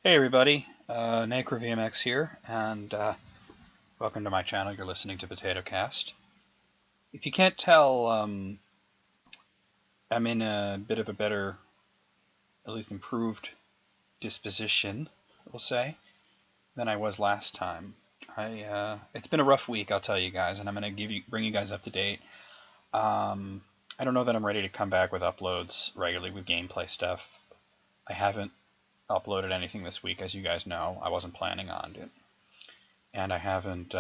Hey everybody, NacroVMX here, and welcome to my channel. You're listening to Potato Cast. If you can't tell, I'm in a bit of a better, at least improved disposition, we'll say, than I was last time. It's been a rough week, I'll tell you guys, and I'm going to bring you guys up to date. I don't know that I'm ready to come back with uploads regularly with gameplay stuff. I haven't uploaded anything this week, as you guys know. I wasn't planning on it. And I haven't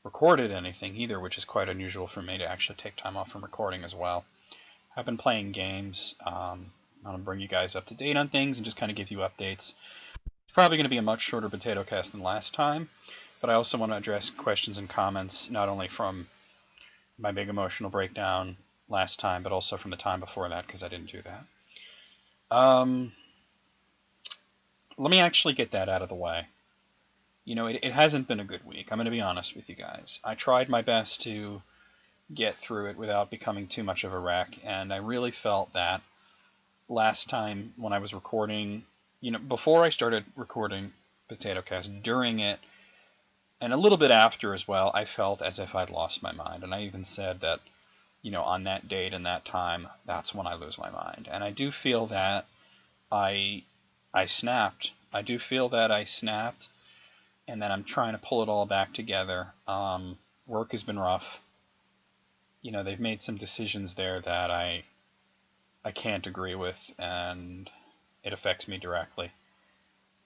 recorded anything either, which is quite unusual for me to actually take time off from recording as well. I've been playing games. I'm going to bring you guys up to date on things and just kind of give you updates. It's probably going to be a much shorter potato cast than last time, but I also want to address questions and comments not only from my big emotional breakdown last time, but also from the time before that, because I didn't do that. Let me actually get that out of the way. You know, it hasn't been a good week. I'm going to be honest with you guys. I tried my best to get through it without becoming too much of a wreck, and I really felt that last time when I was recording, you know, before I started recording Potato Cast, during it, and a little bit after as well, I felt as if I'd lost my mind. And I even said that, you know, on that date and that time, that's when I lose my mind. And I do feel that I snapped. I do feel that I snapped, and then I'm trying to pull it all back together. Work has been rough. You know, they've made some decisions there that I can't agree with, and it affects me directly.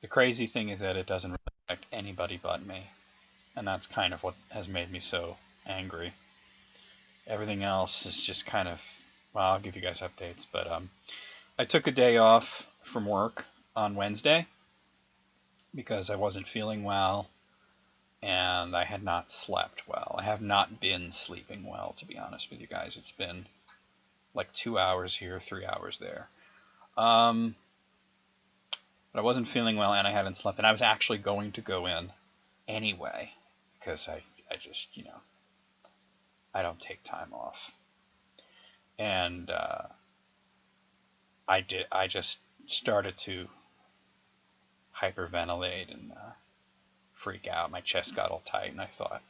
The crazy thing is that it doesn't really affect anybody but me, and that's kind of what has made me so angry. Everything else is just kind of, well, I'll give you guys updates, but I took a day off from work on Wednesday because I wasn't feeling well and I had not slept well. I have not been sleeping well, to be honest with you guys. It's been like 2 hours here, 3 hours there. But I wasn't feeling well and I haven't slept, and I was actually going to go in anyway because I just, you know, I don't take time off. And I just started to hyperventilate and freak out. My chest got all tight, and I thought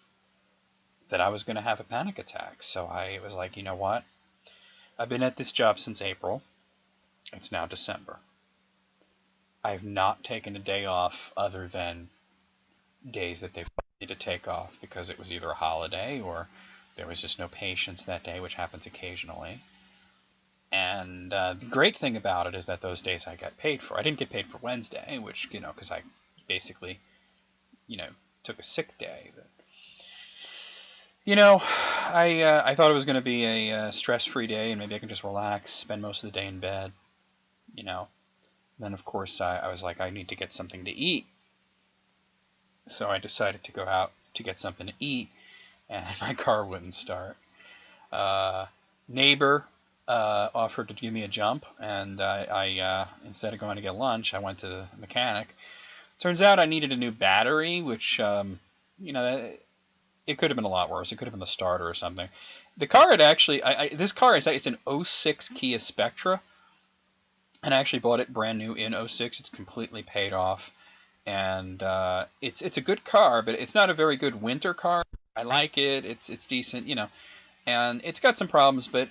that I was going to have a panic attack. So I was like, you know what? I've been at this job since April. It's now December. I've not taken a day off other than days that they've wanted me to take off because it was either a holiday or there was just no patients that day, which happens occasionally. And the great thing about it is that those days I got paid for. I didn't get paid for Wednesday, which, you know, because I basically, you know, took a sick day. But, you know, I thought it was going to be a stress-free day, and maybe I can just relax, spend most of the day in bed, you know. Then, of course, I was like, I need to get something to eat. So I decided to go out to get something to eat, and my car wouldn't start. Neighbor offered to give me a jump, and I instead of going to get lunch, I went to the mechanic. Turns out I needed a new battery, which, you know, it could have been a lot worse. It could have been the starter or something. The car had actually, this car is, it's an '06 Kia Spectra, and I actually bought it brand new in '06. It's completely paid off, and it's a good car, but it's not a very good winter car. I like it. It's decent, you know, and it's got some problems, but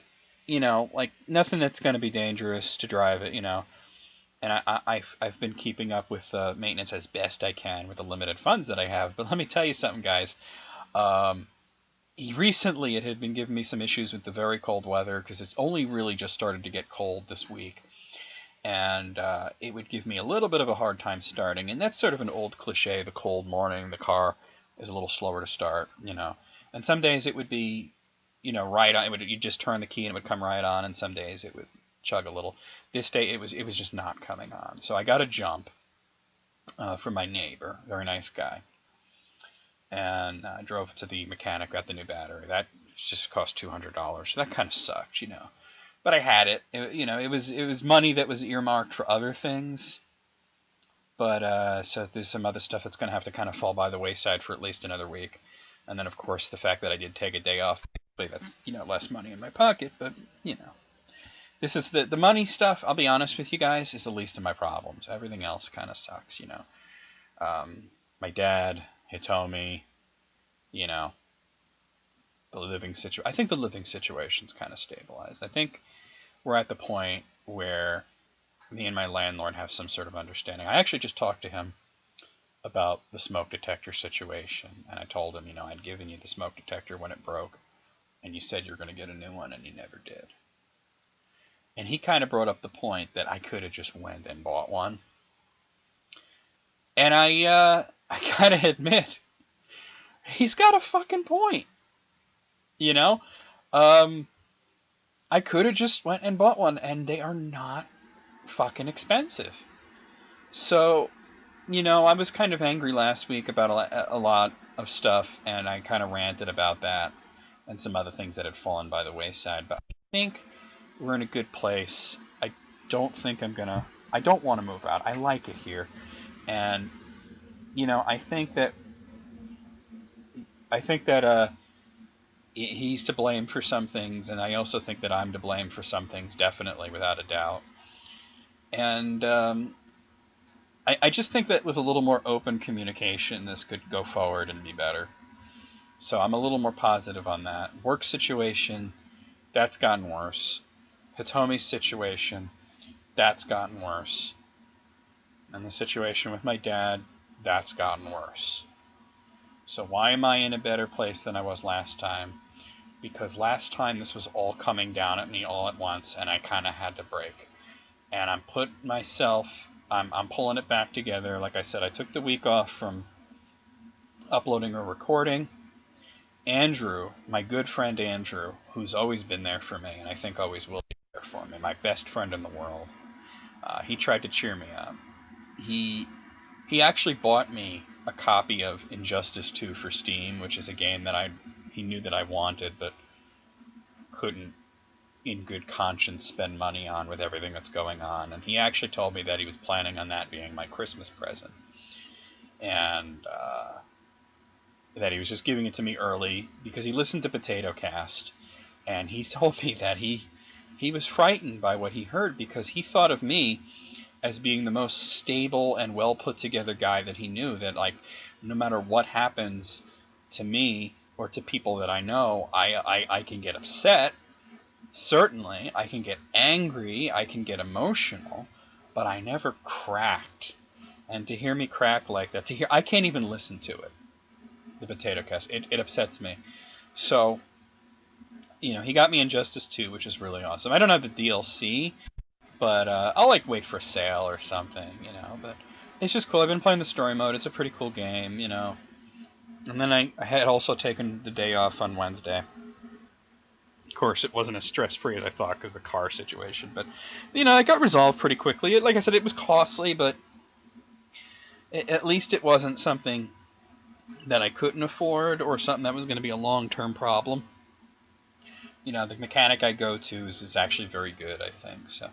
you know, like nothing that's going to be dangerous to drive it, you know. And I've been keeping up with maintenance as best I can with the limited funds that I have. But let me tell you something, guys. Recently, it had been giving me some issues with the very cold weather because it's only really just started to get cold this week. And it would give me a little bit of a hard time starting. And that's sort of an old cliche, the cold morning, the car is a little slower to start, you know. And some days it would be, you know, right on. You'd just turn the key and it would come right on, and some days it would chug a little. This day it was just not coming on. So I got a jump from my neighbor, very nice guy, and I drove to the mechanic, got the new battery. That just cost $200. So that kind of sucked, you know. But I had it. You know, it was money that was earmarked for other things. But so there's some other stuff that's going to have to kind of fall by the wayside for at least another week. And then, of course, the fact that I did take a day off, that's, you know, less money in my pocket, but, you know, This is the money stuff, I'll be honest with you guys, is the least of my problems. Everything else kind of sucks, you know. My dad, Hitomi, you know, I think the living situation's kind of stabilized. I think we're at the point where me and my landlord have some sort of understanding. I actually just talked to him about the smoke detector situation, and I told him, you know, I'd given you the smoke detector when it broke, and you said you were going to get a new one, and you never did. And he kind of brought up the point that I could have just went and bought one. And I gotta admit, he's got a fucking point. You know, I could have just went and bought one, and they are not fucking expensive. So, you know, I was kind of angry last week about a lot of stuff, and I kind of ranted about that and some other things that had fallen by the wayside. But I think we're in a good place. I don't think I don't want to move out. I like it here. And, you know, I think that he's to blame for some things, and I also think that I'm to blame for some things, definitely, without a doubt. And I just think that with a little more open communication, this could go forward and be better. So I'm a little more positive on that. Work situation, that's gotten worse. Hitomi's situation, that's gotten worse. And the situation with my dad, that's gotten worse. So why am I in a better place than I was last time? Because last time this was all coming down at me all at once, and I kind of had to break. And I'm pulling it back together. Like I said, I took the week off from uploading or recording. Andrew, my good friend Andrew, who's always been there for me, and I think always will be there for me, my best friend in the world, he tried to cheer me up. He actually bought me a copy of Injustice 2 for Steam, which is a game that he knew that I wanted, but couldn't in good conscience spend money on with everything that's going on. And he actually told me that he was planning on that being my Christmas present. And that he was just giving it to me early because he listened to Potato Cast. And he told me that he was frightened by what he heard because he thought of me as being the most stable and well put together guy that he knew, that like no matter what happens to me or to people that I know, I can get upset. Certainly, I can get angry, I can get emotional, but I never cracked. And to hear me crack like that, I can't even listen to it, the Potato Cast. It upsets me. So, you know, he got me Injustice 2, which is really awesome. I don't have the DLC, but I'll like wait for a sale or something, you know. But it's just cool. I've been playing the story mode. It's a pretty cool game, you know. And then I had also taken the day off on Wednesday. Of course, it wasn't as stress-free as I thought because of the car situation. But, you know, it got resolved pretty quickly. Like I said, it was costly, but at least it wasn't something that I couldn't afford or something that was going to be a long-term problem. You know, the mechanic I go to is actually very good, I think. So,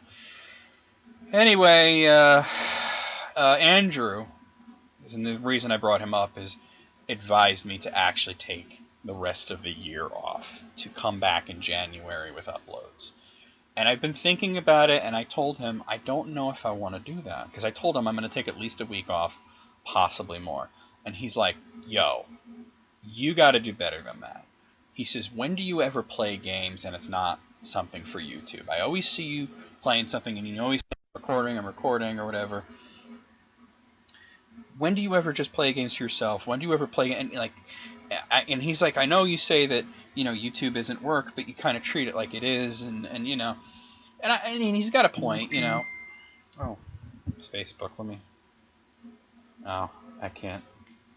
anyway, Andrew, and the reason I brought him up is advised me to actually take the rest of the year off to come back in January with uploads. And I've been thinking about it, and I told him I don't know if I want to do that. Because I told him I'm going to take at least a week off, possibly more. And he's like, yo, you got to do better than that. He says, when do you ever play games and it's not something for YouTube? I always see you playing something and you always say, I'm recording or whatever. When do you ever just play games for yourself? When do you ever play, and like, and he's like, I know you say that, you know, YouTube isn't work, but you kind of treat it like it is, and you know, and I mean, he's got a point, you know. Oh, it's Facebook. Oh, I can't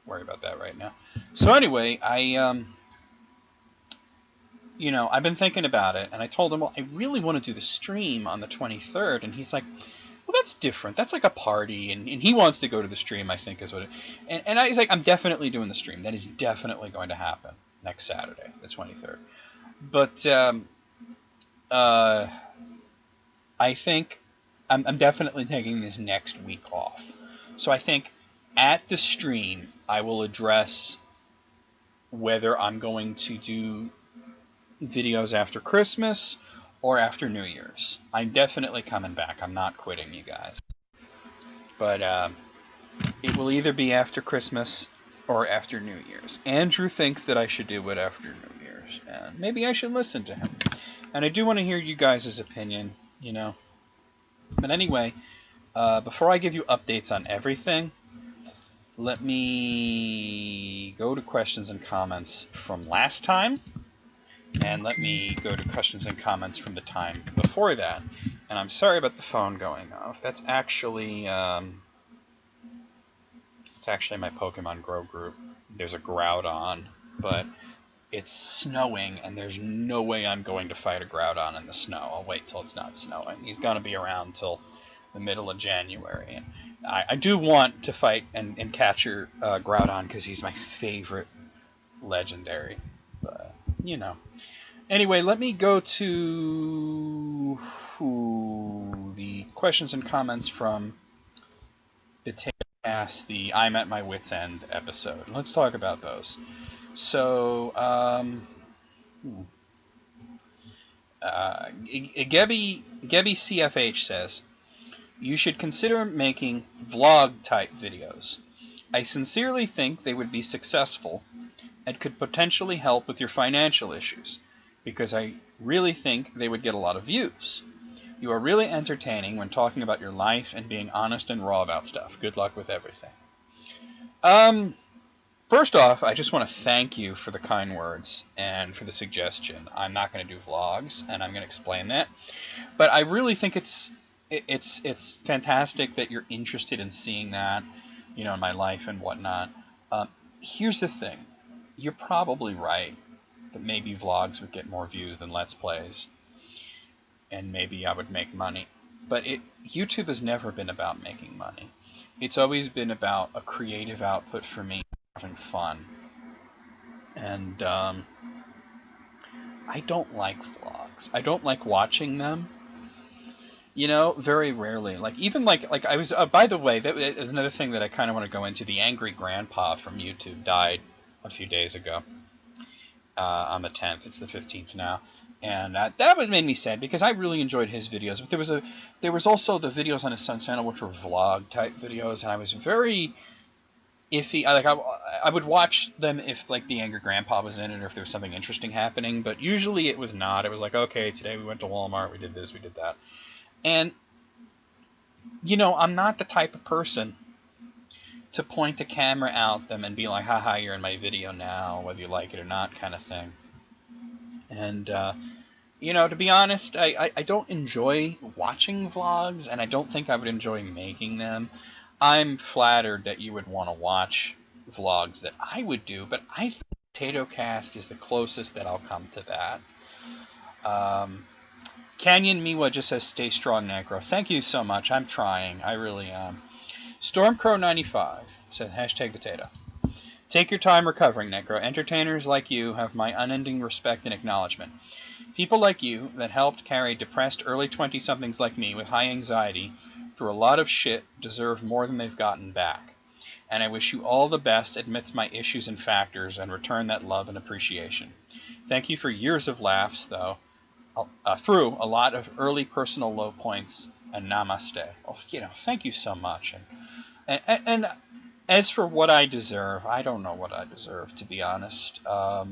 worry about that right now. So anyway, you know, I've been thinking about it, and I told him, well, I really want to do the stream on the 23rd, and he's like, well, that's different. That's like a party, and he wants to go to the stream, I think is what it... And he's like, I'm definitely doing the stream. That is definitely going to happen next Saturday, the 23rd. But I think I'm definitely taking this next week off. So I think at the stream, I will address whether I'm going to do videos after Christmas or after New Year's. I'm definitely coming back. I'm not quitting, you guys. But it will either be after Christmas or after New Year's. Andrew thinks that I should do it after New Year's, and maybe I should listen to him. And I do want to hear you guys' opinion, you know. But anyway, before I give you updates on everything, let me go to questions and comments from last time, and let me go to questions and comments from the time before that. And I'm sorry about the phone going off. That's actually it's actually my Pokemon Grow group. There's a Groudon, but it's snowing, and there's no way I'm going to fight a Groudon in the snow. I'll wait till it's not snowing. He's going to be around till the middle of January. And I do want to fight and capture Groudon because he's my favorite legendary. But, you know. Anyway, let me go to the questions and comments from Potato Cast, the I'm at my wit's end episode. Let's talk about those. So, Gebby CFH says, you should consider making vlog-type videos. I sincerely think they would be successful and could potentially help with your financial issues, because I really think they would get a lot of views. You are really entertaining when talking about your life and being honest and raw about stuff. Good luck with everything. First off, I just want to thank you for the kind words and for the suggestion. I'm not going to do vlogs, and I'm going to explain that. But I really think it's fantastic that you're interested in seeing that, you know, in my life and whatnot. Here's the thing. You're probably right that maybe vlogs would get more views than Let's Plays, and maybe I would make money. But YouTube has never been about making money. It's always been about a creative output for me, having fun. And I don't like vlogs. I don't like watching them. You know, very rarely. Like, even like I was, by the way, that another thing that I kind of want to go into. The Angry Grandpa from YouTube died a few days ago. On the 10th. It's the 15th now. And that made me sad, because I really enjoyed his videos. But there was also the videos on his son's channel, which were vlog-type videos, and I was very iffy. I would watch them if, like, the Angry Grandpa was in it, or if there was something interesting happening, but usually it was not. It was like, okay, today we went to Walmart, we did this, we did that. And, you know, I'm not the type of person to point the camera at them and be like, haha, you're in my video now, whether you like it or not, kind of thing. And, you know, to be honest, I don't enjoy watching vlogs, and I don't think I would enjoy making them. I'm flattered that you would want to watch vlogs that I would do, but I think Potato Cast is the closest that I'll come to that. Canyon Miwa just says, stay strong, Necro. Thank you so much. I'm trying. I really am. Stormcrow95 says, hashtag potato. Take your time recovering, Necro. Entertainers like you have my unending respect and acknowledgement. People like you that helped carry depressed early 20-somethings like me with high anxiety through a lot of shit deserve more than they've gotten back. And I wish you all the best amidst my issues and factors, and return that love and appreciation. Thank you for years of laughs, though, through a lot of early personal low points, and namaste. Oh, you know, thank you so much. And as for what I deserve, I don't know what I deserve, to be honest. I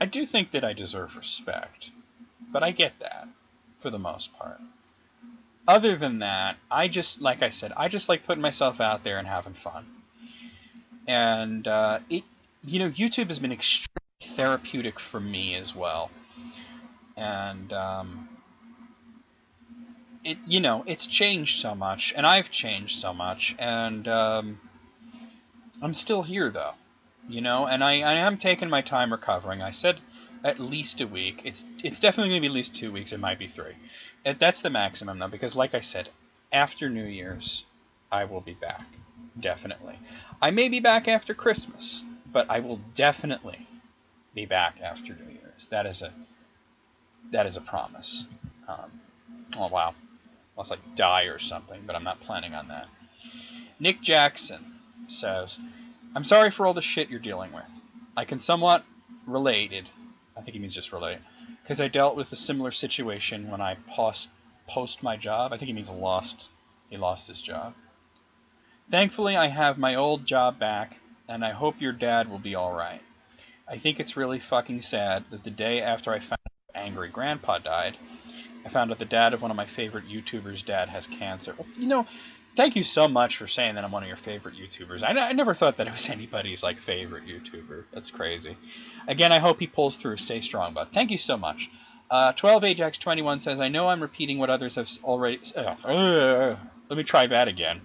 do think that I deserve respect, but I get that for the most part. Other than that, like I said, I just like putting myself out there and having fun. And you know, YouTube has been extremely therapeutic for me as well. And you know, it's changed so much, and I've changed so much, and I'm still here, though, you know, and I am taking my time recovering. I said at least a week. It's definitely going to be at least 2 weeks. It might be 3. That's the maximum, though, because like I said, after New Year's, I will be back, definitely. I may be back after Christmas, but I will definitely be back after New Year's. That is a promise. Oh, wow. Unless I die or something, but I'm not planning on that. Nick Jackson says, I'm sorry for all the shit you're dealing with. I can somewhat relate, I think he means just relate, because I dealt with a similar situation when I post my job. I think he means he lost his job. Thankfully, I have my old job back, and I hope your dad will be alright. I think it's really fucking sad that the day after I found out Angry Grandpa died, I found out the dad of one of my favorite YouTubers' dad has cancer. Well, thank you so much for saying that I'm one of your favorite YouTubers. I never thought that it was anybody's favorite YouTuber. That's crazy. Again, I hope he pulls through. Stay strong, bud. Thank you so much. 12Ajax21 says, I know I'm repeating what others have already... let me try that again.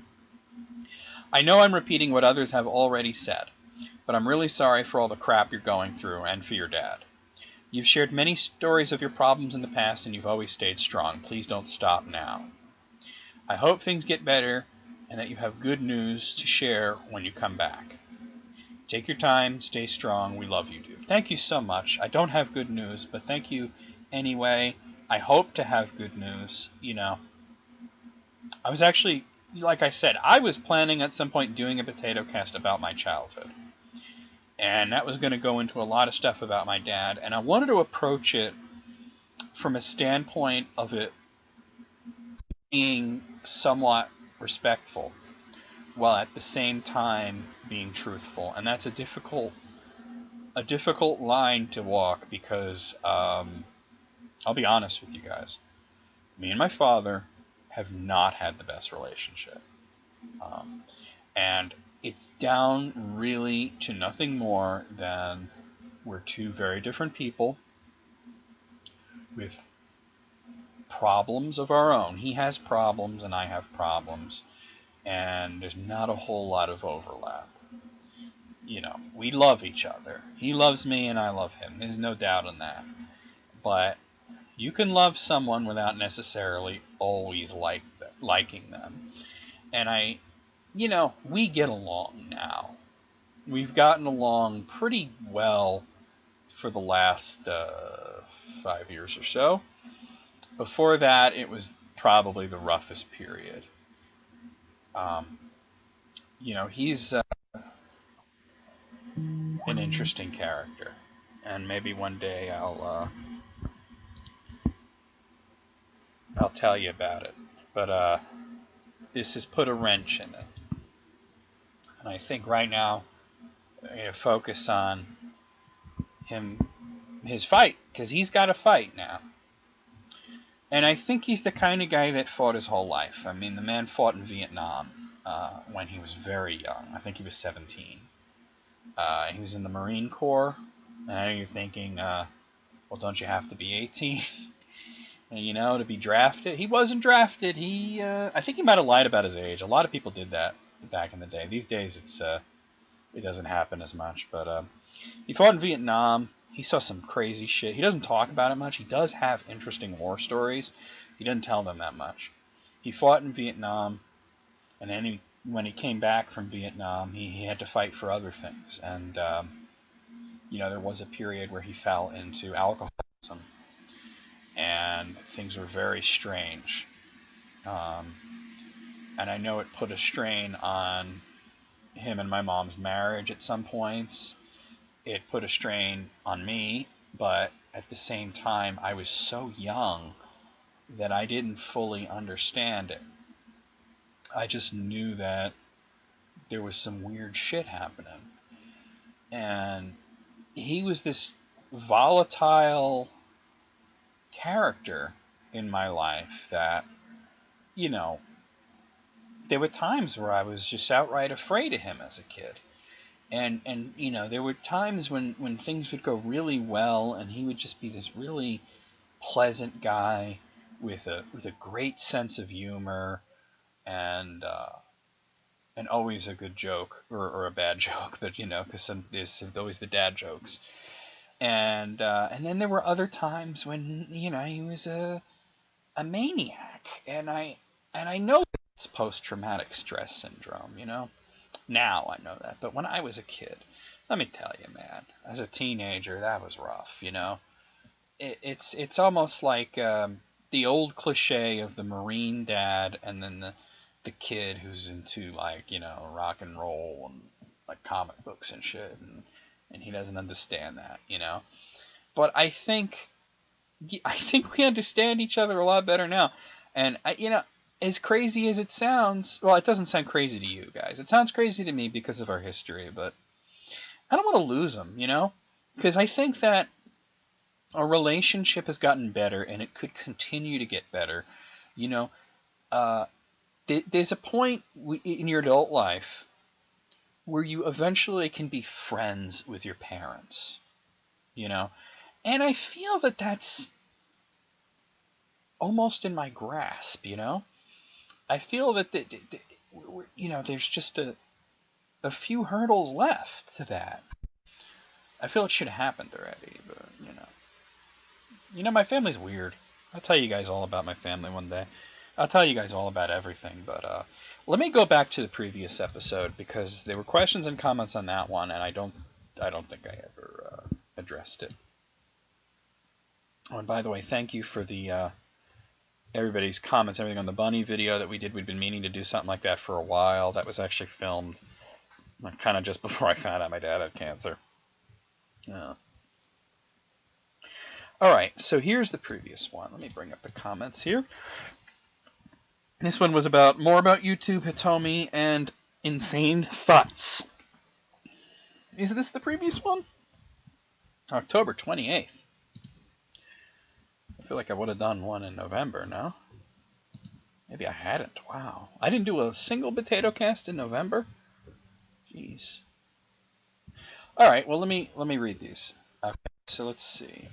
I know I'm repeating what others have already said, but I'm really sorry for all the crap you're going through and for your dad. You've shared many stories of your problems in the past, and you've always stayed strong. Please don't stop now. I hope things get better and that you have good news to share when you come back. Take your time, stay strong. We love you, dude. Thank you so much. I don't have good news, but thank you anyway. I hope to have good news. I was actually, like I said, I was planning at some point doing a potato cast about my childhood. And that was going to go into a lot of stuff about my dad. And I wanted to approach it from a standpoint of it being somewhat respectful, while at the same time being truthful. And that's a difficult line to walk, because I'll be honest with you guys. Me and my father have not had the best relationship. And it's down really to nothing more than we're two very different people with problems of our own. He has problems and I have problems, and there's not a whole lot of overlap. We love each other. He loves me and I love him. There's no doubt in that. But you can love someone without necessarily always liking them. And we get along now. We've gotten along pretty well for the last 5 years or so. Before that, it was probably the roughest period. He's an interesting character, and maybe one day I'll tell you about it. But this has put a wrench in it, and I think right now I'm going to focus on his fight, because he's got a fight now. And I think he's the kind of guy that fought his whole life. I mean, the man fought in Vietnam when he was very young. I think he was 17. He was in the Marine Corps. And I know you're thinking, well, don't you have to be 18? and, to be drafted? He wasn't drafted. I think he might have lied about his age. A lot of people did that back in the day. These days, it doesn't happen as much. But he fought in Vietnam. He saw some crazy shit. He doesn't talk about it much. He does have interesting war stories. He doesn't tell them that much. He fought in Vietnam, and then when he came back from Vietnam, he had to fight for other things. And, there was a period where he fell into alcoholism, and things were very strange. And I know it put a strain on him and my mom's marriage at some points. It put a strain on me, but at the same time, I was so young that I didn't fully understand it. I just knew that there was some weird shit happening. And he was this volatile character in my life that, there were times where I was just outright afraid of him as a kid. And there were times when things would go really well, and he would just be this really pleasant guy with a great sense of humor, and always a good joke or a bad joke, but because there's always the dad jokes. And then there were other times when he was a maniac, and I know it's post-traumatic stress syndrome, Now I know that, but when I was a kid, let me tell you, man, as a teenager, that was rough, It's almost like the old cliche of the Marine dad and then the kid who's into, rock and roll and, comic books and shit, and he doesn't understand that, But I think I think we understand each other a lot better now. And as crazy as it sounds, well, it doesn't sound crazy to you guys. It sounds crazy to me because of our history, but I don't want to lose him, because I think that our relationship has gotten better and it could continue to get better. You know, uh, there's a point in your adult life where you eventually can be friends with your parents, and I feel that that's almost in my grasp. I feel that there's just a few hurdles left to that. I feel it should have happened already, but my family's weird. I'll tell you guys all about my family one day. I'll tell you guys all about everything, but let me go back to the previous episode because there were questions and comments on that one, and I don't think I ever addressed it. Oh, and by the way, thank you for the everybody's comments, everything on the bunny video that we did. We'd been meaning to do something like that for a while. That was actually filmed kind of just before I found out my dad had cancer. Yeah. All right, so here's the previous one. Let me bring up the comments here. This one was more about YouTube, Hitomi, and insane thoughts. Is this the previous one? October 28th. I feel like I would have done one in November, no? Maybe I hadn't. Wow. I didn't do a single potato cast in November? Jeez. All right, well, let me read these. Okay, so let's see.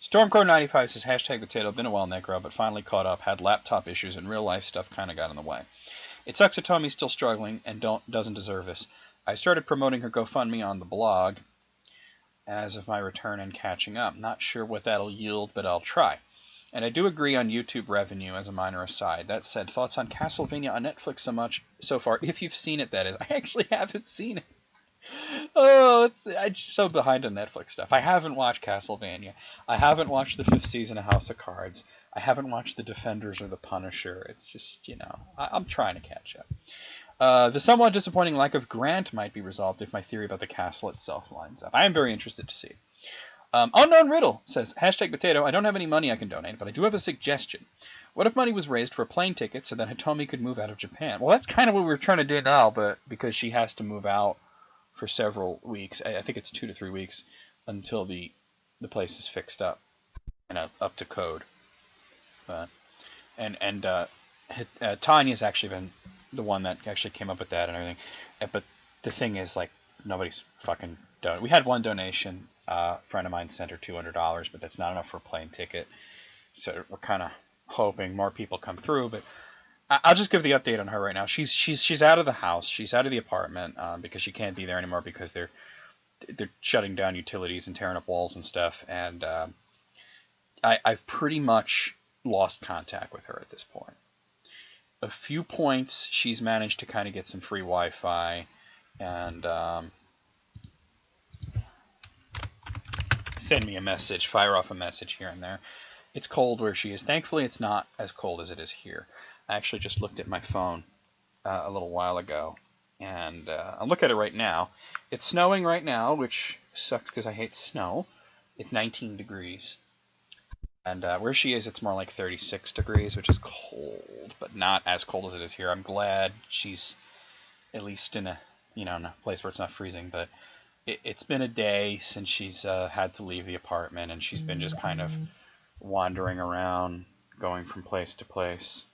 Stormcrow95 says, hashtag potato, been a while, Necro, but finally caught up, had laptop issues, and real life stuff kind of got in the way. It sucks that Tommy's still struggling and doesn't deserve this. I started promoting her GoFundMe on the blog as of my return and catching up. Not sure what that'll yield, but I'll try. And I do agree on YouTube revenue as a minor aside. That said, thoughts on Castlevania on Netflix so far, if you've seen it, that is. I actually haven't seen it. Oh, I'm just so behind on Netflix stuff. I haven't watched Castlevania. I haven't watched the 5th season of House of Cards. I haven't watched The Defenders or The Punisher. It's just, I'm trying to catch up. The somewhat disappointing lack of Grant might be resolved if my theory about the castle itself lines up. I am very interested to see. Unknown Riddle says, hashtag potato, I don't have any money I can donate, but I do have a suggestion. What if money was raised for a plane ticket so that Hitomi could move out of Japan? Well, that's kind of what we're trying to do now, but because she has to move out for several weeks. I think it's 2 to 3 weeks until the place is fixed up and up to code. Tanya's actually been the one that actually came up with that and everything. But the thing is, like, nobody's fucking done. We had one donation. A friend of mine sent her $200, but that's not enough for a plane ticket. So we're kind of hoping more people come through, but I'll just give the update on her right now. She's out of the house. She's out of the apartment because she can't be there anymore because they're shutting down utilities and tearing up walls and stuff. And I've pretty much lost contact with her at this point. A few points she's managed to kind of get some free Wi-Fi and send me a message, fire off a message here and there. It's cold where she is. Thankfully, it's not as cold as it is here. I actually just looked at my phone a little while ago, and I'll look at it right now. It's snowing right now, which sucks because I hate snow. It's 19 degrees. And where she is, it's more like 36 degrees, which is cold, but not as cold as it is here. I'm glad she's at least in a place where it's not freezing, but it's been a day since she's had to leave the apartment, and she's been just kind of wandering around, going from place to place.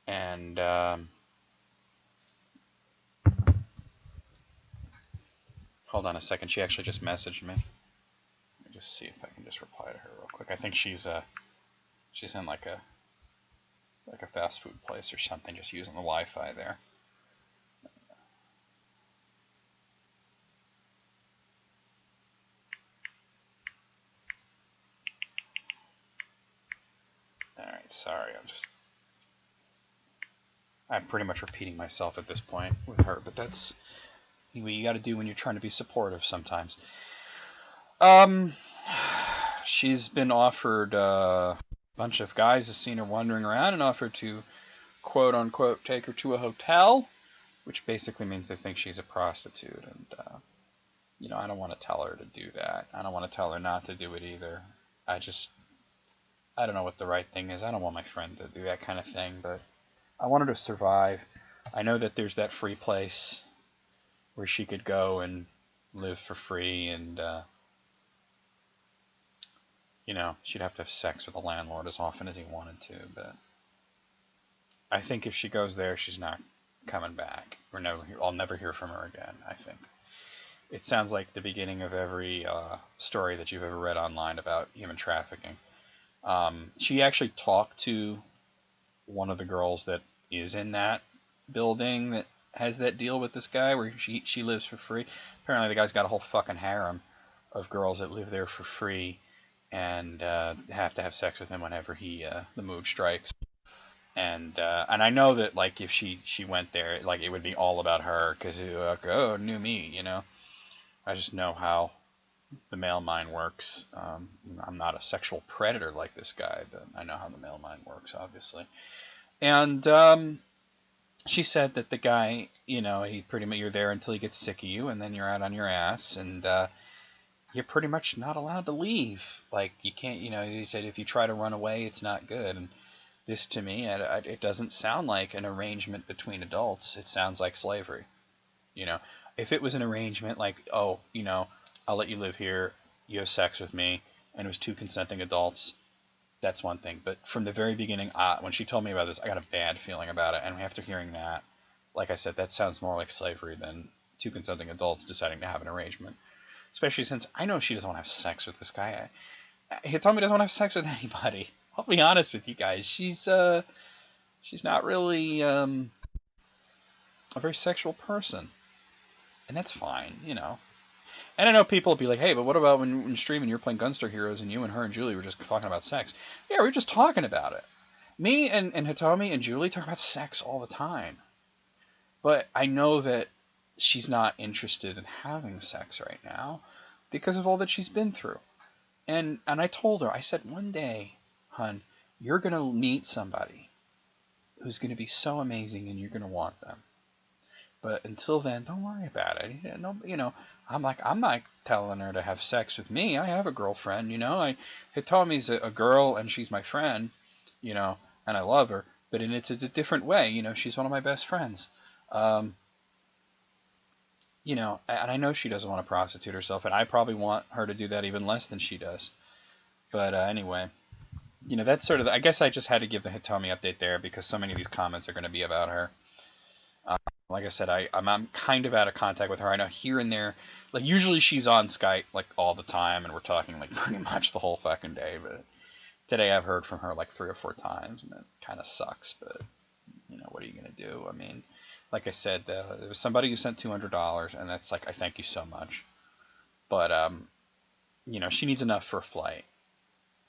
And hold on a second. She actually just messaged me. Let me just see if I can just reply to her real quick. I think she's in like a fast food place or something, just using the Wi-Fi there. All right, sorry. I'm pretty much repeating myself at this point with her, but that's what you got to do when you're trying to be supportive sometimes. She's been offered a bunch of guys have seen her wandering around and offered to quote unquote take her to a hotel, which basically means they think she's a prostitute. And I don't want to tell her to do that. I don't want to tell her not to do it either. I just, I don't know what the right thing is. I don't want my friend to do that kind of thing, but I want her to survive. I know that there's that free place where she could go and live for free, and she'd have to have sex with the landlord as often as he wanted to. But I think if she goes there, she's not coming back. I'll never hear from her again. I think it sounds like the beginning of every story that you've ever read online about human trafficking. She actually talked to one of the girls that is in that building that has that deal with this guy where she lives for free. Apparently the guy's got a whole fucking harem of girls that live there for free and have to have sex with him whenever the mood strikes. And I know that like if she went there, like it would be all about her because like, oh, new me, I just know how the male mind works. I'm not a sexual predator like this guy, but I know how the male mind works, obviously. And she said that the guy, he pretty much, you're there until he gets sick of you, and then you're out on your ass, and you're pretty much not allowed to leave. Like, you can't, he said if you try to run away, it's not good. And this, to me, it doesn't sound like an arrangement between adults. It sounds like slavery. If it was an arrangement like, oh, I'll let you live here, you have sex with me, and it was two consenting adults, that's one thing. But from the very beginning, when she told me about this, I got a bad feeling about it. And after hearing that, like I said, that sounds more like slavery than two consenting adults deciding to have an arrangement. Especially since I know she doesn't want to have sex with this guy. Hitomi doesn't want to have sex with anybody. I'll be honest with you guys. She's not really a very sexual person. And that's fine, And I know people will be like, hey, but what about when you're streaming, you're playing Gunstar Heroes, and you and her and Julie were just talking about sex? Yeah, we were just talking about it. Me and Hitomi and Julie talk about sex all the time. But I know that she's not interested in having sex right now because of all that she's been through. And I told her, I said, one day, hun, you're going to meet somebody who's going to be so amazing and you're going to want them. But until then, don't worry about it. I'm not telling her to have sex with me. I have a girlfriend, Hitomi's a girl and she's my friend, and I love her. But it's a different way, she's one of my best friends. And I know she doesn't want to prostitute herself, and I probably want her to do that even less than she does. But anyway, that's sort of, I guess I just had to give the Hitomi update there because so many of these comments are going to be about her. Like I said, I'm kind of out of contact with her. I know here and there, like usually she's on Skype like all the time, and we're talking like pretty much the whole fucking day. But today I've heard from her like 3 or 4 times, and that kind of sucks. But what are you gonna do? I mean, like I said, there was somebody who sent $200, and that's like, I thank you so much. But she needs enough for a flight,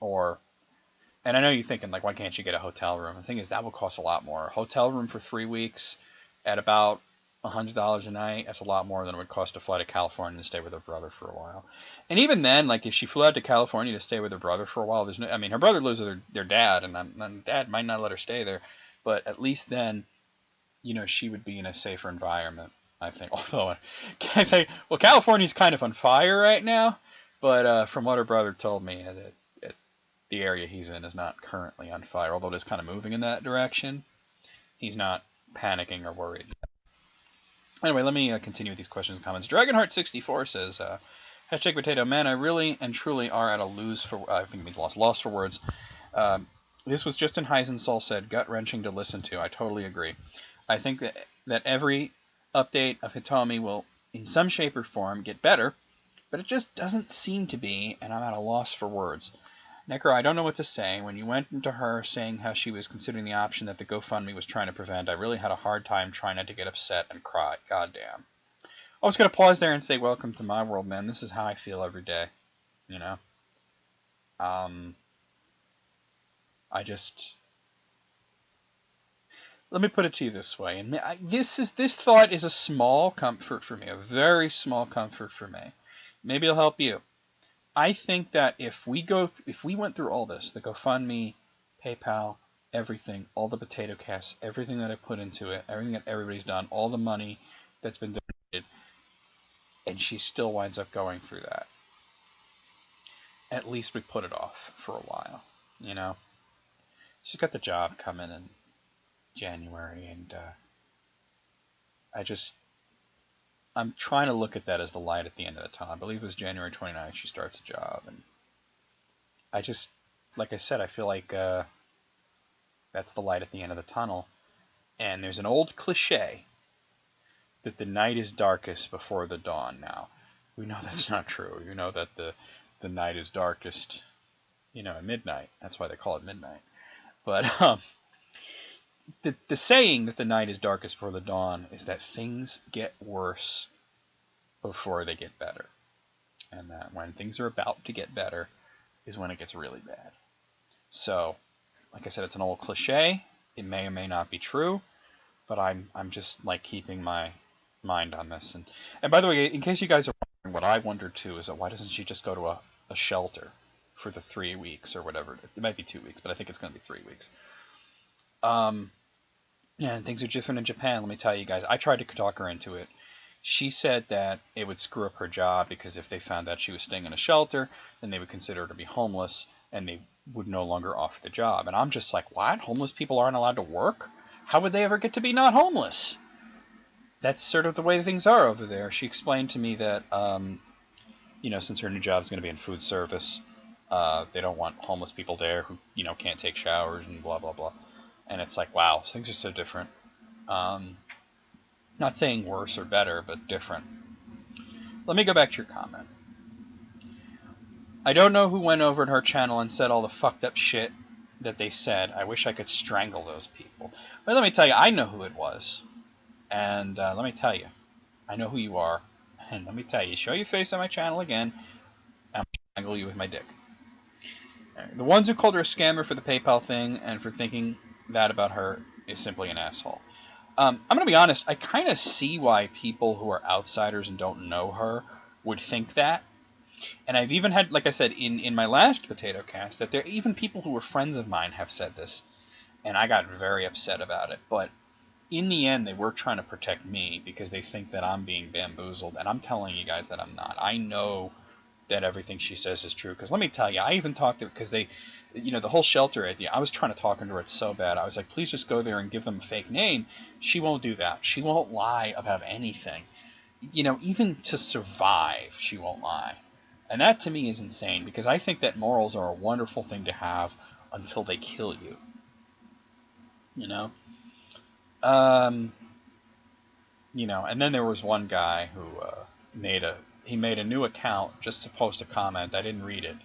and I know you're thinking like, why can't you get a hotel room? The thing is, that will cost a lot more. A hotel room for 3 weeks at about $100 a night, that's a lot more than it would cost to fly to California and stay with her brother for a while. And even then, like if she flew out to California to stay with her brother for a while, her brother lives with their dad, and dad might not let her stay there, but at least then, she would be in a safer environment, I think. Although, well, California's kind of on fire right now, but from what her brother told me, that the area he's in is not currently on fire, although it is kind of moving in that direction. He's not panicking or worried. Anyway, let me continue with these questions and comments. Dragonheart64 says, hashtag potato, man, I really and truly are at a I think it means loss for words. This was just in Heisensoul said, gut-wrenching to listen to. I totally agree. I think that every update of Hitomi will, in some shape or form, get better, but it just doesn't seem to be, and I'm at a loss for words. Necro, I don't know what to say. When you went into her saying how she was considering the option that the GoFundMe was trying to prevent, I really had a hard time trying not to get upset and cry. Goddamn. I was going to pause there and say, welcome to my world, man. This is how I feel every day. Let me put it to you this way. And this thought is a small comfort for me, a very small comfort for me. Maybe it'll help you. I think that if we went through all this, the GoFundMe, PayPal, everything, all the potato casts, everything that I put into it, everything that everybody's done, all the money that's been donated, and she still winds up going through that. At least we put it off for a while, you know. She's got the job coming in January, and I'm trying to look at that as the light at the end of the tunnel. I believe it was January 29th she starts a job, and like I said, I feel like that's the light at the end of the tunnel. And there's an old cliche that the night is darkest before the dawn. Now, we know that's not true. You know that the night is darkest, at midnight. That's why they call it midnight. But the saying that the night is darkest before the dawn is that things get worse before they get better. And that when things are about to get better is when it gets really bad. So, like I said, it's an old cliche. It may or may not be true, but I'm just like keeping my mind on this. And by the way, in case you guys are wondering, what I wonder too is that why doesn't she just go to a shelter for the 3 weeks or whatever? It might be 2 weeks, but I think it's going to be 3 weeks. Yeah, and things are different in Japan. Let me tell you guys, I tried to talk her into it. She said that it would screw up her job because if they found out she was staying in a shelter, then they would consider her to be homeless and they would no longer offer the job. And I'm just like, what? Homeless people aren't allowed to work? How would they ever get to be not homeless? That's sort of the way things are over there. She explained to me that, since her new job is going to be in food service, they don't want homeless people there who, can't take showers and blah, blah, blah. And it's like, wow, things are so different. Not saying worse or better, but different. Let me go back to your comment. I don't know who went over to her channel and said all the fucked up shit that they said. I wish I could strangle those people. But let me tell you, I know who it was. And let me tell you, I know who you are. And let me tell you, show your face on my channel again, and I'll strangle you with my dick. The ones who called her a scammer for the PayPal thing and for thinking that about her is simply an asshole. I'm going to be honest, I kind of see why people who are outsiders and don't know her would think that. And I've even had, like I said, in my last Potato Cast, that there even people who were friends of mine have said this. And I got very upset about it. But in the end, they were trying to protect me because they think that I'm being bamboozled. And I'm telling you guys that I'm not. I know that everything she says is true. Because let me tell you, I even talked to her because they, the whole shelter idea, I was trying to talk into it so bad. I was like, please just go there and give them a fake name. She won't do that. She won't lie about anything. Even to survive, she won't lie. And that to me is insane because I think that morals are a wonderful thing to have until they kill you. And then there was one guy who made a new account just to post a comment. I didn't read it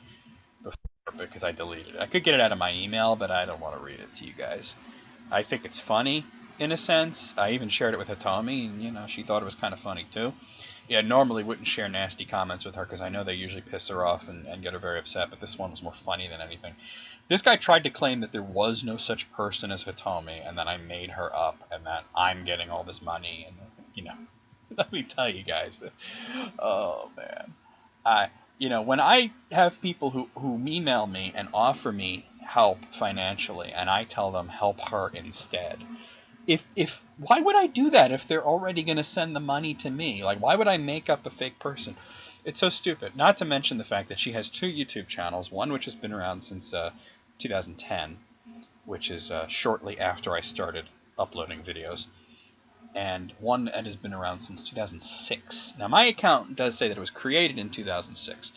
before because I deleted it. I could get it out of my email, but I don't want to read it to you guys. I think it's funny in a sense. I even shared it with Hitomi, and she thought it was kind of funny too. Yeah, normally wouldn't share nasty comments with her because I know they usually piss her off and get her very upset, but this one was more funny than anything. This guy tried to claim that there was no such person as Hitomi and that I made her up and that I'm getting all this money. And, let me tell you guys, oh, man. When I have people who email me and offer me help financially and I tell them help her instead, why would I do that if they're already going to send the money to me? Like, why would I make up a fake person? It's so stupid. Not to mention the fact that she has 2 YouTube channels, one which has been around since 2010, which is shortly after I started uploading videos, and one that has been around since 2006. Now, my account does say that it was created in 2006,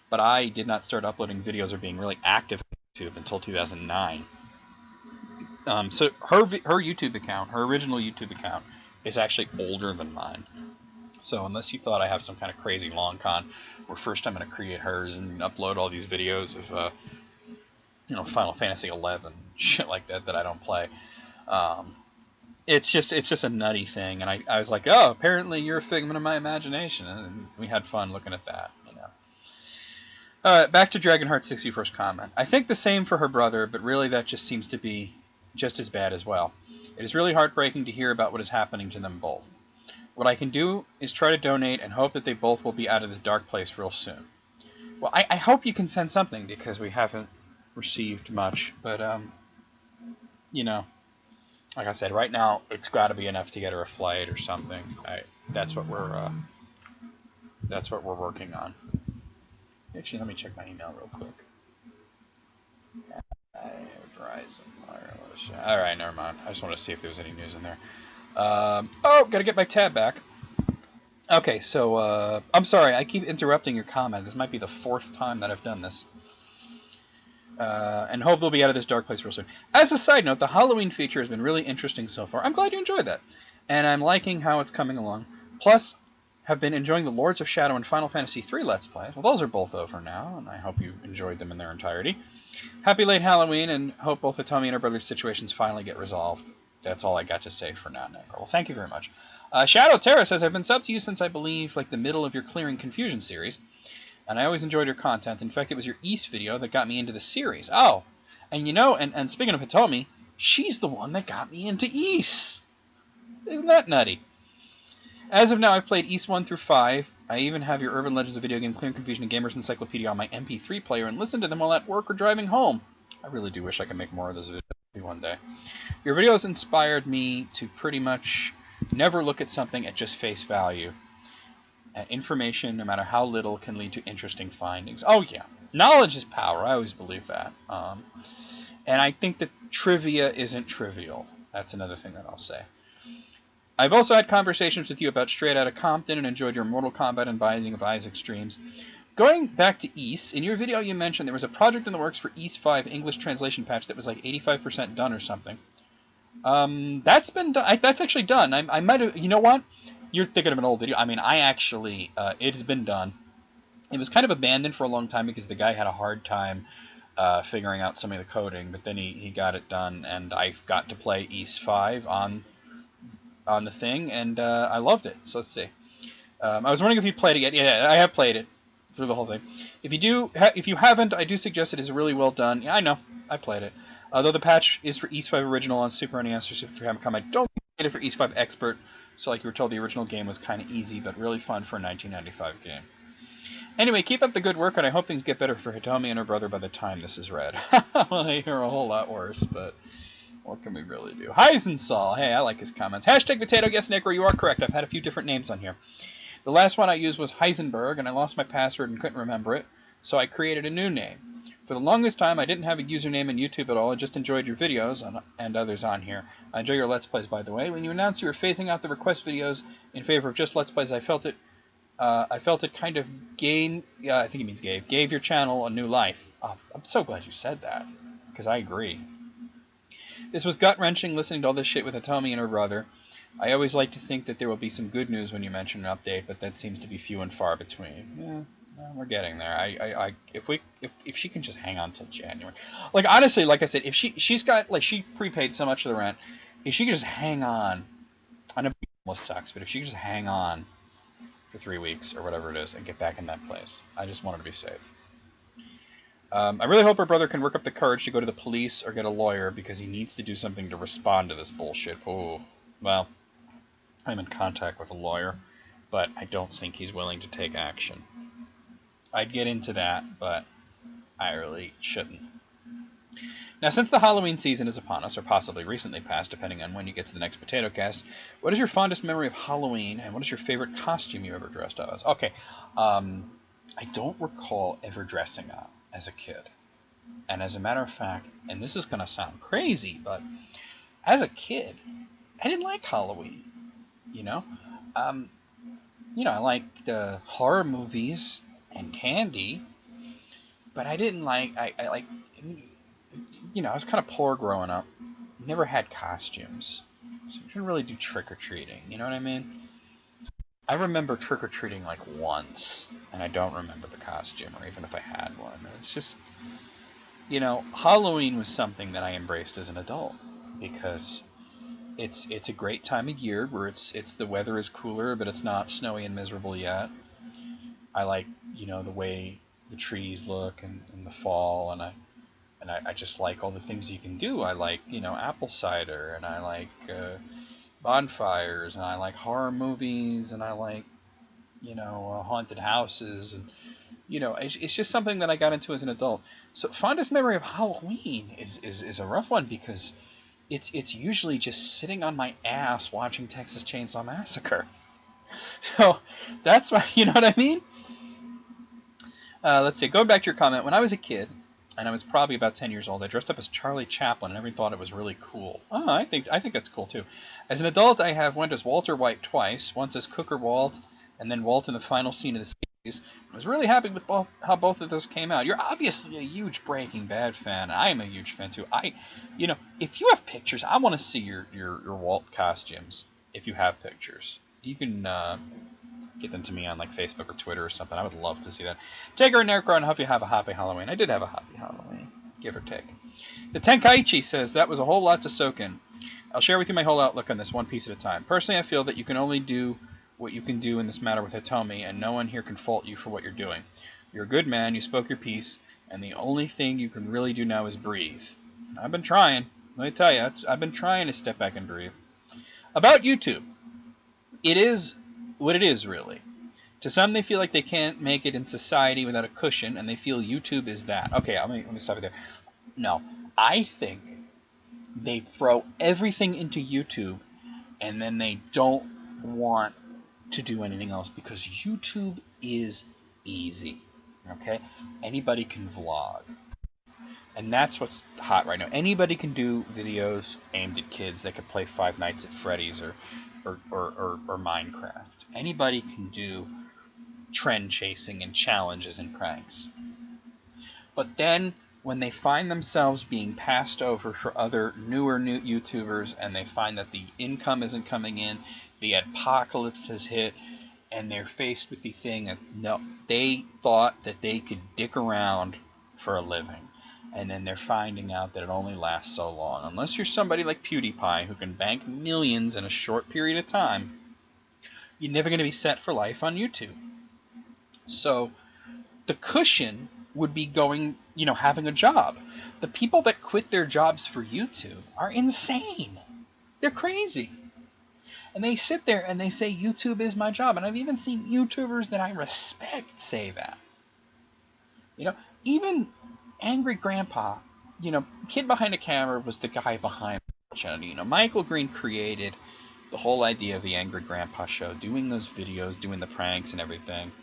but I did not start uploading videos or being really active on YouTube until 2009. So her YouTube account, her original YouTube account, is actually older than mine. So unless you thought I have some kind of crazy long con, where first I'm going to create hers and upload all these videos of, Final Fantasy 11, shit like that I don't play. It's just a nutty thing, and I was like, oh, apparently you're a figment of my imagination, and we had fun looking at that. Back to Dragonheart 61st comment. I think the same for her brother, but really that just seems to be just as bad as well. It is really heartbreaking to hear about what is happening to them both. What I can do is try to donate and hope that they both will be out of this dark place real soon. Well, I hope you can send something because we haven't received much, but like I said, right now it's got to be enough to get her a flight or something. That's what we're That's what we're working on. Actually, let me check my email real quick. Verizon Wireless. All right, never mind. I just want to see if there was any news in there. Oh, gotta get my tab back. Okay, so I'm sorry, I keep interrupting your comment. This might be the 4th time that I've done this. And hope they'll be out of this dark place real soon. As a side note, the Halloween feature has been really interesting so far. I'm glad you enjoyed that. And I'm liking how it's coming along. Plus, have been enjoying the Lords of Shadow and Final Fantasy III Let's Plays. Well, those are both over now, and I hope you enjoyed them in their entirety. Happy late Halloween, and hope both Hitomi and her brother's situations finally get resolved. That's all I got to say for now, Nick. Well, thank you very much. Shadow Terra says, I've been subbed to you since I believe like the middle of your Clearing Confusion series, and I always enjoyed your content. In fact, it was your East video that got me into the series. Oh, and you know, and speaking of Hitomi, she's the one that got me into East. Isn't that nutty? As of now, I've played East 1 through 5. I even have your Urban Legends of Video Game Clearing Confusion and Gamers Encyclopedia on my MP3 player and listen to them while at work or driving home. I really do wish I could make more of those videos one day. Your videos inspired me to pretty much never look at something at just face value. Information, no matter how little, can lead to interesting findings. Oh yeah, knowledge is power. I always believe that. And I think that trivia isn't trivial. That's another thing that I'll say. I've also had conversations with you about Straight Outta Compton and enjoyed your Mortal Kombat and Binding of Isaac streams. Going back to East, in your video you mentioned there was a project in the works for East 5 English translation patch that was like 85% done or something. That's been done. That's actually done. I might have. You know what? You're thinking of an old video. I mean, I actually. It has been done. It was kind of abandoned for a long time because the guy had a hard time figuring out some of the coding, but then he got it done, and I got to play East 5 on the thing, and I loved it. So let's see. I was wondering if you played it yet. Yeah, I have played it through the whole thing. If you haven't, I do suggest it is really well done. Yeah, I know. I played it. Although the patch is for East 5 Original on Super NES or Super Famicom, I don't get it for East 5 Expert. So like you were told, the original game was kind of easy, but really fun for a 1995 game. Anyway, keep up the good work, and I hope things get better for Hitomi and her brother by the time this is read. Well, I hear a whole lot worse, but what can we really do? Heisensol, hey, I like his comments. Hashtag potato, yes, Nick, you are correct. I've had a few different names on here. The last one I used was Heisenberg, and I lost my password and couldn't remember it, so I created a new name. For the longest time, I didn't have a username in YouTube at all. I just enjoyed your videos and others on here. I enjoy your Let's Plays, by the way. When you announced you were phasing out the request videos in favor of just Let's Plays, I felt it kind of I think it means gave your channel a new life. Oh, I'm so glad you said that, because I agree. This was gut-wrenching listening to all this shit with Hitomi and her brother. I always like to think that there will be some good news when you mention an update, but that seems to be few and far between. Yeah. We're getting there. If she can just hang on till January, like honestly, like I said, if she's got like she prepaid so much of the rent, if she could just hang on, I know it sucks, but if she could just hang on for 3 weeks or whatever it is and get back in that place, I just want her to be safe. I really hope her brother can work up the courage to go to the police or get a lawyer because he needs to do something to respond to this bullshit. Oh, well, I'm in contact with a lawyer, but I don't think he's willing to take action. I'd get into that, but I really shouldn't. Now, since the Halloween season is upon us, or possibly recently passed, depending on when you get to the next Potato Cast, what is your fondest memory of Halloween, and what is your favorite costume you ever dressed up as? Okay, I don't recall ever dressing up as a kid. And as a matter of fact, and this is going to sound crazy, but as a kid, I didn't like Halloween, you know? I liked horror movies and candy, but I didn't I was kind of poor growing up. Never had costumes, so I didn't really do trick-or-treating, you know what I mean? I remember trick-or-treating like once, and I don't remember the costume, or even if I had one. It's just, Halloween was something that I embraced as an adult, because it's a great time of year where it's the weather is cooler, but it's not snowy and miserable yet. I like, the way the trees look in the fall, and I just like all the things you can do. I like, apple cider, and I like bonfires, and I like horror movies, and I like, haunted houses, and, it's just something that I got into as an adult. So fondest memory of Halloween is a rough one, because it's usually just sitting on my ass watching Texas Chainsaw Massacre. So that's why, you know what I mean? Let's see. Going back to your comment, when I was a kid, and I was probably about 10 years old, I dressed up as Charlie Chaplin, and everyone thought it was really cool. Oh, I think that's cool too. As an adult, I have went as Walter White twice, once as Cooker Walt, and then Walt in the final scene of the series. I was really happy with how both of those came out. You're obviously a huge Breaking Bad fan. I am a huge fan too. If you have pictures, I want to see your Walt costumes. If you have pictures, you can get them to me on like Facebook or Twitter or something. I would love to see that. Tiger and Necro, and hope you have a happy Halloween. I did have a happy Halloween, give or take. The Tenkaichi says, that was a whole lot to soak in. I'll share with you my whole outlook on this one piece at a time. Personally, I feel that you can only do what you can do in this matter with Hitomi, and no one here can fault you for what you're doing. You're a good man, you spoke your piece, and the only thing you can really do now is breathe. I've been trying. Let me tell you, I've been trying to step back and breathe. About YouTube. It is what it is, really. To some, they feel like they can't make it in society without a cushion, and they feel YouTube is that. Okay, let me stop it there. No, I think they throw everything into YouTube, and then they don't want to do anything else because YouTube is easy. Okay? Anybody can vlog. And that's what's hot right now. Anybody can do videos aimed at kids. They could play Five Nights at Freddy's or Minecraft. Anybody can do trend chasing and challenges and pranks. But then when they find themselves being passed over for other new YouTubers, and they find that the income isn't coming in, the apocalypse has hit, and they're faced with the thing of, no, they thought that they could dick around for a living. And then they're finding out that it only lasts so long. Unless you're somebody like PewDiePie who can bank millions in a short period of time, you're never going to be set for life on YouTube. So the cushion would be going, having a job. The people that quit their jobs for YouTube are insane. They're crazy. And they sit there and they say, YouTube is my job. And I've even seen YouTubers that I respect say that. Even Angry Grandpa, kid behind a camera was the guy behind the channel. Michael Green created the whole idea of the Angry Grandpa show, doing those videos, doing the pranks and everything,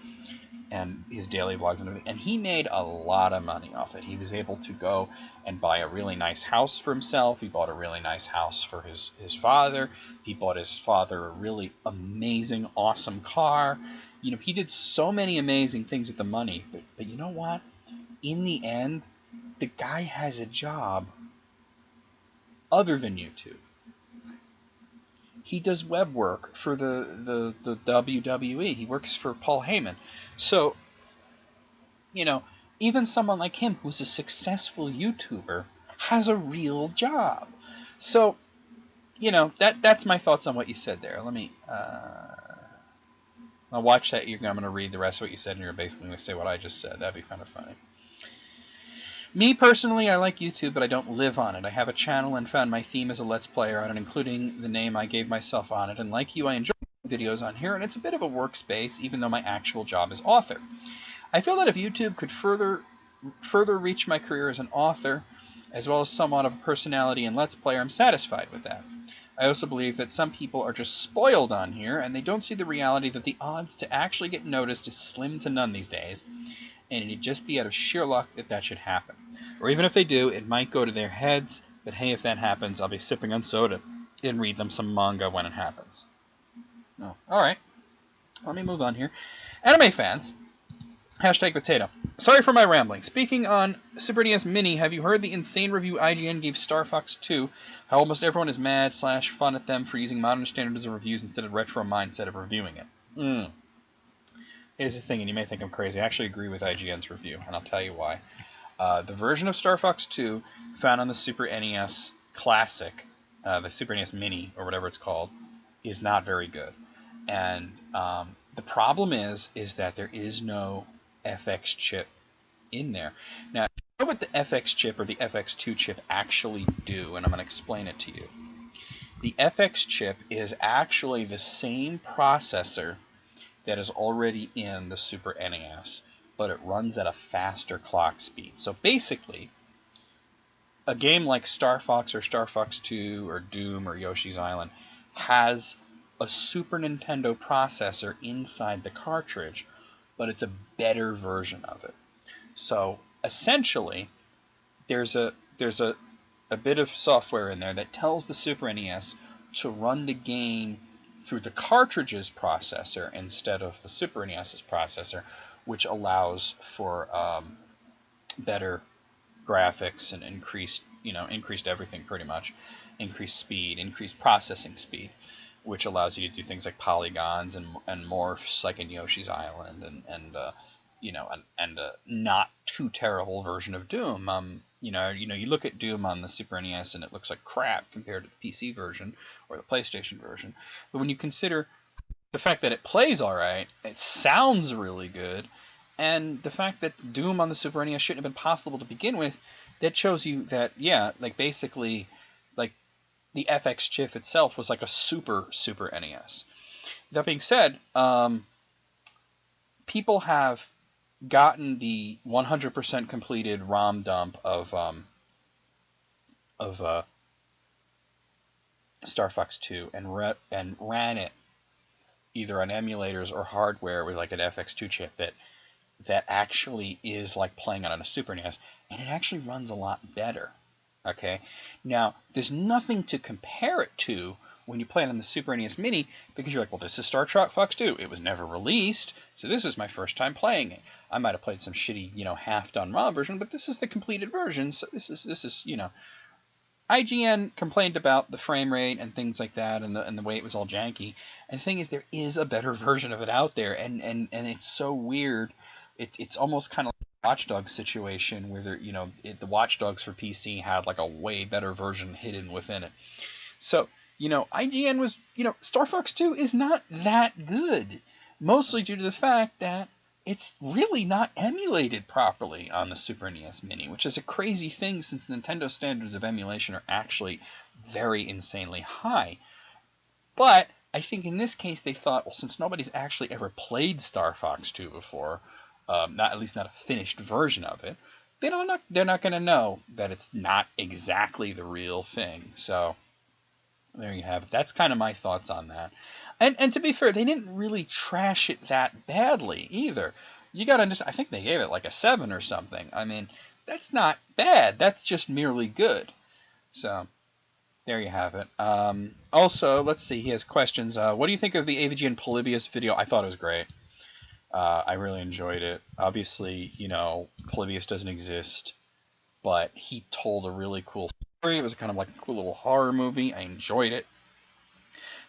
and his daily vlogs and everything. And he made a lot of money off it. He was able to go and buy a really nice house for himself. He bought a really nice house for his father. He bought his father a really amazing, awesome car. He did so many amazing things with the money. But you know what? In the end, the guy has a job other than YouTube. He does web work for the WWE. He works for Paul Heyman. So, even someone like him who's a successful YouTuber has a real job. So, that's my thoughts on what you said there. Let me I'll watch that. I'm going to read the rest of what you said, and you're basically going to say what I just said. That'd be kind of funny. Me, personally, I like YouTube, but I don't live on it. I have a channel and found my theme as a Let's Player on it, including the name I gave myself on it. And like you, I enjoy videos on here, and it's a bit of a workspace, even though my actual job is author. I feel that if YouTube could further reach my career as an author, as well as somewhat of a personality and Let's Player, I'm satisfied with that. I also believe that some people are just spoiled on here, and they don't see the reality that the odds to actually get noticed is slim to none these days, and it'd just be out of sheer luck that should happen. Or even if they do, it might go to their heads, but hey, if that happens, I'll be sipping on soda and read them some manga when it happens. Oh, alright. Let me move on here. Anime fans. Hashtag potato. Sorry for my rambling. Speaking on Super NES Mini, have you heard the insane review IGN gave Star Fox 2? How almost everyone is mad / fun at them for using modern standards of reviews instead of retro mindset of reviewing it. Here's the thing, and you may think I'm crazy. I actually agree with IGN's review, and I'll tell you why. The version of Star Fox 2 found on the Super NES Classic, the Super NES Mini, or whatever it's called, is not very good. And the problem is that there is no FX chip in there. Now, you know what the FX chip or the FX2 chip actually do, and I'm going to explain it to you. The FX chip is actually the same processor that is already in the Super NES, but it runs at a faster clock speed. So basically, a game like Star Fox or Star Fox 2 or Doom or Yoshi's Island has a Super Nintendo processor inside the cartridge, but it's a better version of it. So essentially, there's a bit of software in there that tells the Super NES to run the game through the cartridge's processor instead of the Super NES's processor, which allows for better graphics and increased everything pretty much, increased speed, increased processing speed, which allows you to do things like polygons and morphs like in Yoshi's Island and a not too terrible version of Doom. You look at Doom on the Super NES and it looks like crap compared to the PC version or the PlayStation version. But when you consider the fact that it plays all right, it sounds really good, and the fact that Doom on the Super NES shouldn't have been possible to begin with, that shows you that, yeah, like basically, like the FX chip itself was like a Super NES. That being said, people have gotten the 100% completed ROM dump of Star Fox 2 and ran it either on emulators or hardware with like an FX2 chip that actually is like playing it on a Super NES, and it actually runs a lot better. Okay, now there's nothing to compare it to when you play it on the Super NES Mini, because you're like, well, this is Star Fox 2. It was never released, so this is my first time playing it. I might have played some shitty, half-done ROM version, but this is the completed version, so this is. IGN complained about the frame rate and things like that, and the way it was all janky. And the thing is, there is a better version of it out there, and it's so weird. It's almost kind of like a Watch Dogs situation where the Watch Dogs for PC had like a way better version hidden within it. So, IGN was, Star Fox 2 is not that good, mostly due to the fact that it's really not emulated properly on the Super NES Mini, which is a crazy thing since Nintendo standards of emulation are actually very insanely high. But I think in this case they thought, well, since nobody's actually ever played Star Fox 2 before, at least not a finished version of it, they're not going to know that it's not exactly the real thing. So there you have it. That's kind of my thoughts on that. And to be fair, they didn't really trash it that badly either. You got to understand, I think they gave it like a 7 or something. I mean, that's not bad. That's just merely good. So there you have it. Also, let's see. He has questions. What do you think of the AVG and Polybius video? I thought it was great. I really enjoyed it. Obviously, Polybius doesn't exist, but he told a really cool story. It was kind of like a cool little horror movie. I enjoyed it.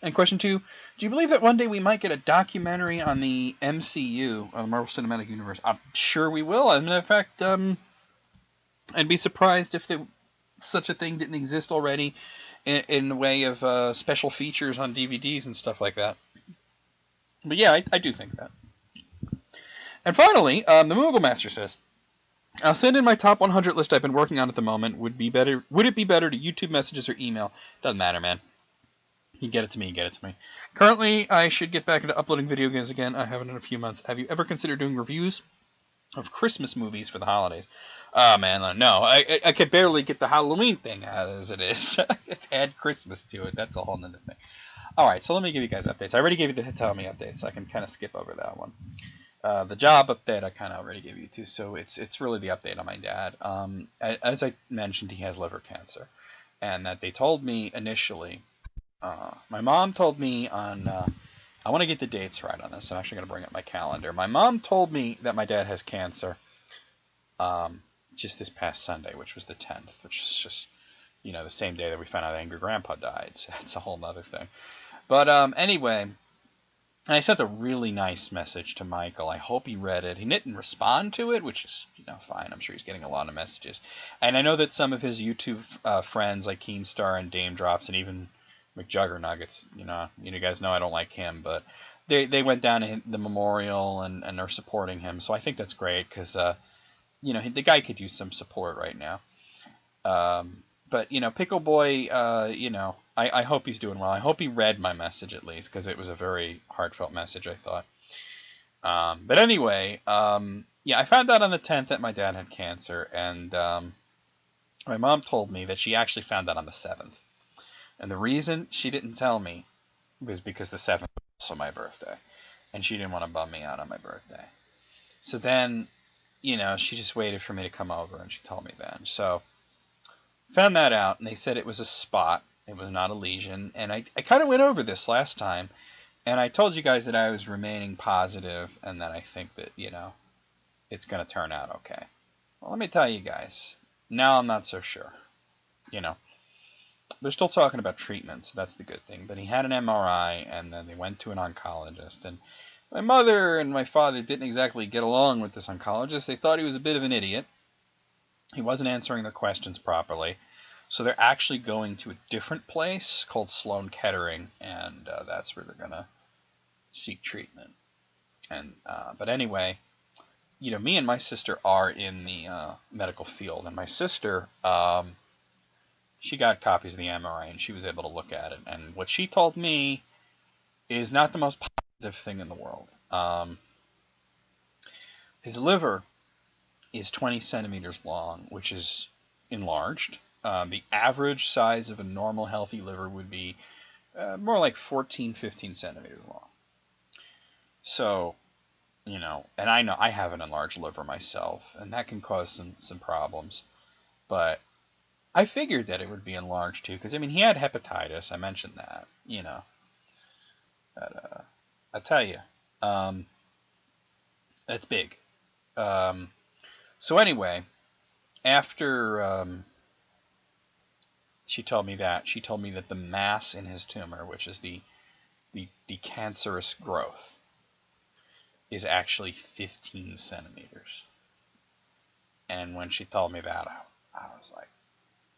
And question 2, do you believe that one day we might get a documentary on the MCU, on the Marvel Cinematic Universe? I'm sure we will. As a matter of fact, I'd be surprised if such a thing didn't exist already in the way of special features on DVDs and stuff like that. But yeah, I do think that. And finally, the Moogle Master says, I'll send in my top 100 list I've been working on at the moment. Would it be better to YouTube messages or email? Doesn't matter, man. You get it to me, Currently, I should get back into uploading video games again. I haven't in a few months. Have you ever considered doing reviews of Christmas movies for the holidays? Oh, man, no. I could barely get the Halloween thing out as it is. Add Christmas to it. That's a whole nother thing. All right, so let me give you guys updates. I already gave you the Hitomi update, so I can kind of skip over that one. The job update I kind of already gave you too, so it's really the update on my dad. As I mentioned, he has liver cancer, and that they told me initially. My mom told me on. I want to get the dates right on this. I'm actually going to bring up my calendar. My mom told me that my dad has cancer. Just this past Sunday, which was the 10th, which is just the same day that we found out Angry Grandpa died. So that's a whole nother thing. But anyway. And I sent a really nice message to Michael. I hope he read it. He didn't respond to it, which is, fine. I'm sure he's getting a lot of messages. And I know that some of his YouTube friends, like Keemstar and Dame Drops, and even McJuggernuggets, you guys know I don't like him, but they went down to the memorial and are supporting him. So I think that's great because, the guy could use some support right now. But, Pickle Boy, I hope he's doing well. I hope he read my message at least, because it was a very heartfelt message, I thought. But anyway, I found out on the 10th that my dad had cancer, and my mom told me that she actually found out on the 7th. And the reason she didn't tell me was because the 7th was also my birthday, and she didn't want to bum me out on my birthday. So then, she just waited for me to come over, and she told me then. So found that out, and they said it was a spot. It was not a lesion. And I kind of went over this last time, and I told you guys that I was remaining positive, and that I think that, it's going to turn out okay. Well, let me tell you guys, now I'm not so sure. They're still talking about treatment, so that's the good thing. But he had an MRI, and then they went to an oncologist, and my mother and my father didn't exactly get along with this oncologist. They thought he was a bit of an idiot. He wasn't answering their questions properly. So they're actually going to a different place called Sloan Kettering, and that's where they're going to seek treatment. And but anyway, me and my sister are in the medical field, and my sister, she got copies of the MRI, and she was able to look at it. And what she told me is not the most positive thing in the world. His liver is 20 centimeters long, which is enlarged. The average size of a normal healthy liver would be more like 14, 15 centimeters long. So, and I know I have an enlarged liver myself, and that can cause some problems. But I figured that it would be enlarged too, because he had hepatitis. I mentioned that, But I tell you, that's big. So anyway, after she told me that the mass in his tumor, which is the cancerous growth, is actually 15 centimeters. And when she told me that, I was like,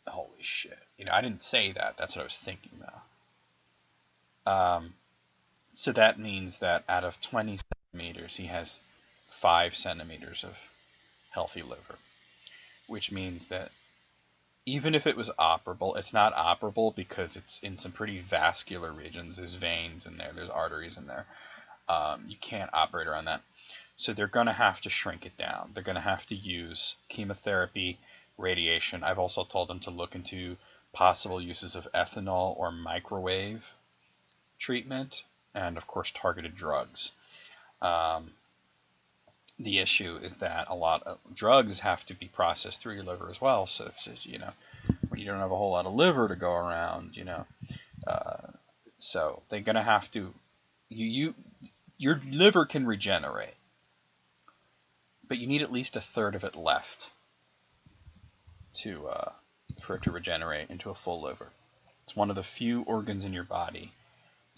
holy shit. I didn't say that. That's what I was thinking, though. So that means that out of 20 centimeters, he has 5 centimeters of healthy liver, which means that even if it was operable, it's not operable because it's in some pretty vascular regions. There's veins in there. There's arteries in there. You can't operate around that. So they're going to have to shrink it down. They're going to have to use chemotherapy, radiation. I've also told them to look into possible uses of ethanol or microwave treatment, and of course targeted drugs. The issue is that a lot of drugs have to be processed through your liver as well. So it's, when you don't have a whole lot of liver to go around, so they're going to have to, your liver can regenerate, but you need at least a third of it left for it to regenerate into a full liver. It's one of the few organs in your body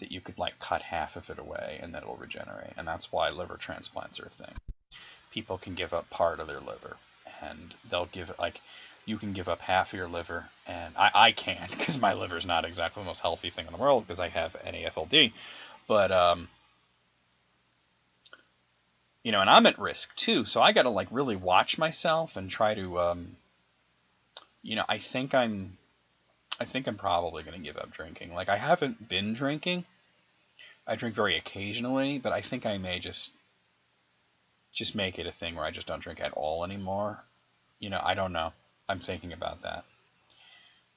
that you could cut half of it away and then it'll regenerate. And that's why liver transplants are a thing. People can give up part of their liver, and they'll give you can give up half of your liver, and I can't because my liver is not exactly the most healthy thing in the world because I have NAFLD. But and I'm at risk too, so I got to really watch myself and try to I think I'm probably going to give up drinking. I haven't been drinking. I drink very occasionally, but I think I may just make it a thing where I just don't drink at all anymore. I don't know. I'm thinking about that.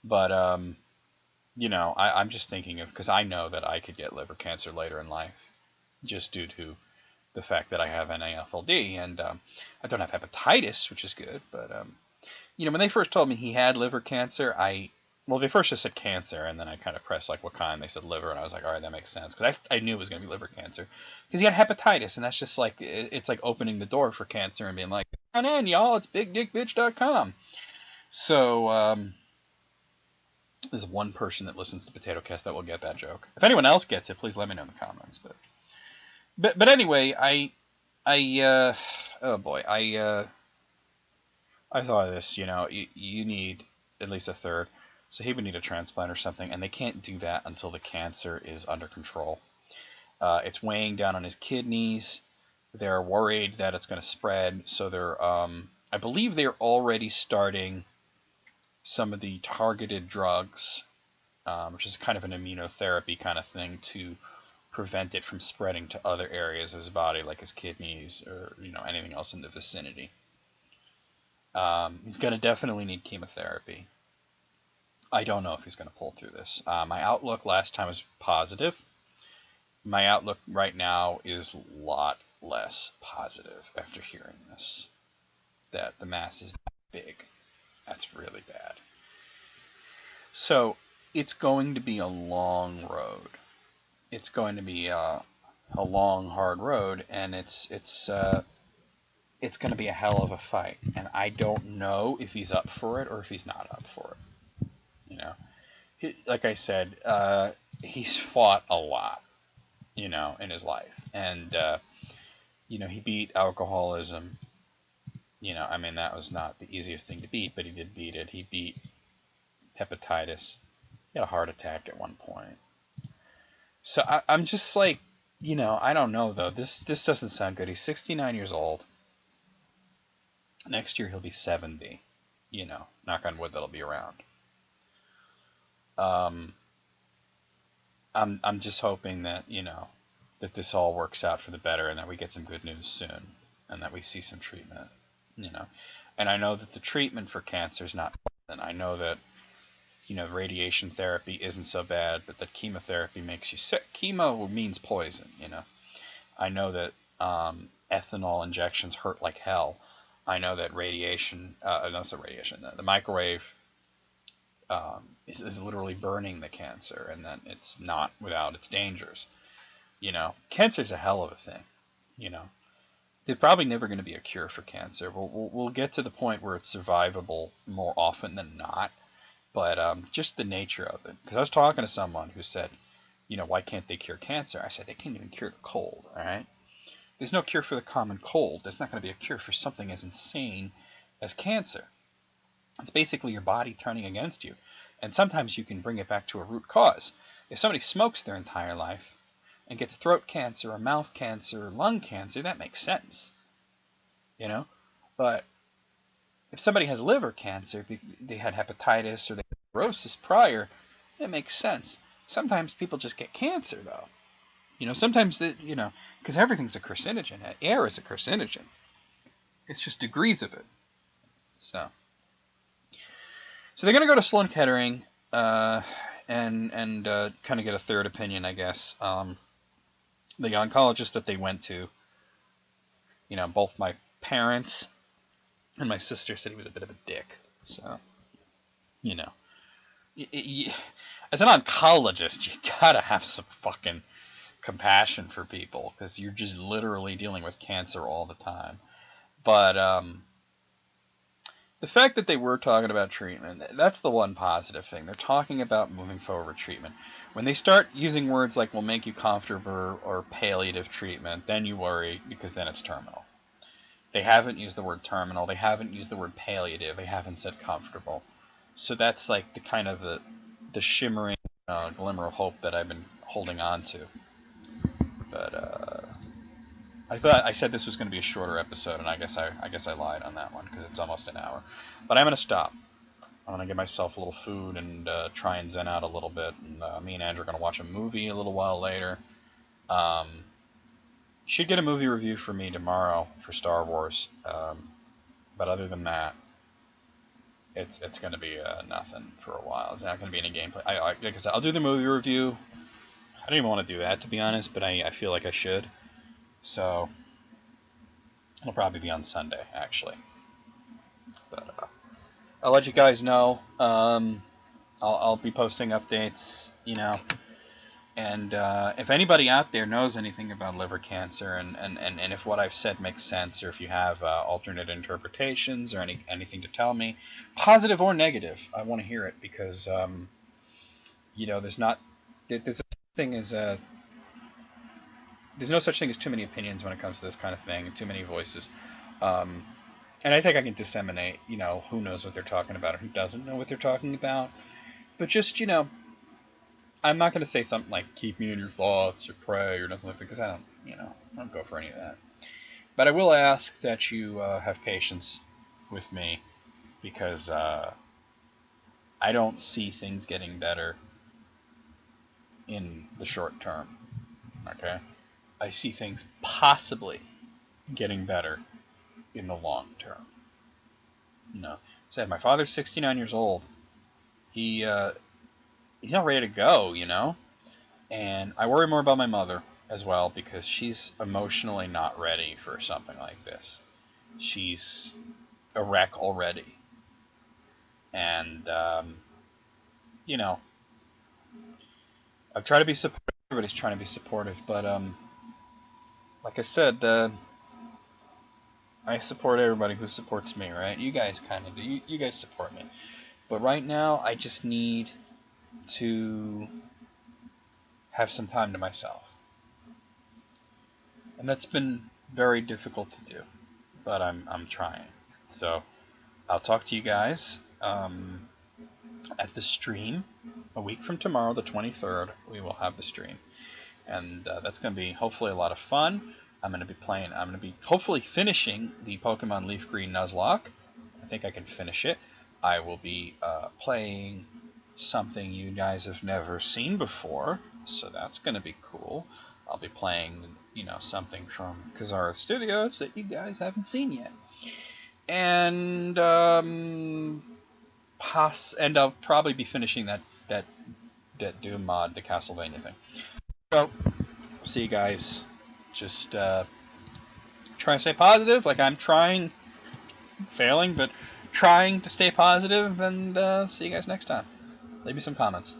But I'm just thinking of, because I know that I could get liver cancer later in life just due to the fact that I have NAFLD, and I don't have hepatitis, which is good. But when they first told me he had liver cancer, they first just said cancer, and then I kind of pressed what kind. They said liver, and I was like, all right, that makes sense, because I knew it was going to be liver cancer, because he had hepatitis, and that's just it's like opening the door for cancer and being like, come on in, y'all, it's bigdickbitch.com. So there's one person that listens to Potato Cast that will get that joke. If anyone else gets it, please let me know in the comments. But anyway, oh boy, I thought of this. You need at least a third. So he would need a transplant or something, and they can't do that until the cancer is under control. It's weighing down on his kidneys. They're worried that it's going to spread, so I believe they're already starting some of the targeted drugs, which is kind of an immunotherapy kind of thing to prevent it from spreading to other areas of his body, like his kidneys or anything else in the vicinity. He's going to definitely need chemotherapy. I don't know if he's going to pull through this. My outlook last time was positive. my outlook right now is a lot less positive after hearing this. That the mass is that big. That's really bad. So it's going to be a long road. It's going to be a long, hard road, and it's going to be a hell of a fight. And I don't know if he's up for it or if he's not up for it. You know, like I said, he's fought a lot, in his life, and he beat alcoholism. I mean, that was not the easiest thing to beat, but he did beat it. He beat hepatitis. He had a heart attack at one point. So I'm just like, I don't know though. This doesn't sound good. He's 69 years old. Next year he'll be 70. Knock on wood, that'll be around. I'm just hoping that that this all works out for the better, and that we get some good news soon, and that we see some treatment. And I know that the treatment for cancer is not. And I know that radiation therapy isn't so bad, but that chemotherapy makes you sick. Chemo means poison. I know that ethanol injections hurt like hell. I know that radiation, the microwave is literally burning the cancer, and that it's not without its dangers. Cancer's a hell of a thing. There's probably never going to be a cure for cancer. We'll get to the point where it's survivable more often than not. But just the nature of it. Because I was talking to someone who said, why can't they cure cancer? I said, they can't even cure the cold, all right? There's no cure for the common cold. There's not going to be a cure for something as insane as cancer. It's basically your body turning against you. And sometimes you can bring it back to a root cause. If somebody smokes their entire life and gets throat cancer or mouth cancer or lung cancer, that makes sense. But if somebody has liver cancer, they had hepatitis or they had cirrhosis prior, it makes sense. Sometimes people just get cancer, though. Sometimes, because everything's a carcinogen. Air is a carcinogen. It's just degrees of it. So they're going to go to Sloan Kettering and kind of get a third opinion, I guess. The oncologist that they went to, both my parents and my sister said he was a bit of a dick. So, as an oncologist, you gotta have some fucking compassion for people, because you're just literally dealing with cancer all the time. But the fact that they were talking about treatment, that's the one positive thing. They're talking about moving forward with treatment. When they start using words like will make you comfortable or palliative treatment, then you worry, because then it's terminal. They haven't used the word terminal. They haven't used the word palliative. They haven't said comfortable. So that's like the kind of the shimmering glimmer of hope that I've been holding on to. But I said this was going to be a shorter episode, and I guess I lied on that one, because it's almost an hour. But I'm going to stop. I'm going to give myself a little food and try and zen out a little bit. And me and Andrew are going to watch a movie a little while later. Should get a movie review for me tomorrow for Star Wars. But other than that, it's going to be nothing for a while. It's not going to be any gameplay. Like I said, I'll do the movie review. I don't even want to do that, to be honest, but I feel like I should. So it'll probably be on Sunday, actually. But I'll let you guys know. I'll be posting updates, And if anybody out there knows anything about liver cancer, and if what I've said makes sense, or if you have alternate interpretations or anything to tell me, positive or negative, I want to hear it, because there's no such thing as too many opinions when it comes to this kind of thing, too many voices. And I think I can disseminate, who knows what they're talking about or who doesn't know what they're talking about. But just, I'm not going to say something like keep me in your thoughts or pray or nothing like that, because I don't go for any of that. But I will ask that you have patience with me, because I don't see things getting better in the short term. Okay? I see things possibly getting better in the long term. Said my father's 69 years old. He's not ready to go, and I worry more about my mother. as well, because she's emotionally not ready for something like this. She's a wreck already. And, you know, I've tried to be supportive. Everybody's trying to be supportive, but like I said, I support everybody who supports me, right? You guys kind of do. You guys support me. But right now, I just need to have some time to myself. And that's been very difficult to do, but I'm trying. So I'll talk to you guys at the stream a week from tomorrow, the 23rd. We will have the stream, and that's going to be hopefully a lot of fun. I'm going to be hopefully finishing the Pokemon Leaf Green Nuzlocke. I think I can finish it. I will be playing something you guys have never seen before, so that's going to be cool. I'll be playing, something from Kazara Studios that you guys haven't seen yet. And I'll probably be finishing that Doom mod, the Castlevania thing. So, see you guys. Just try and stay positive. Like I'm trying, failing, but trying to stay positive. And see you guys next time. Leave me some comments.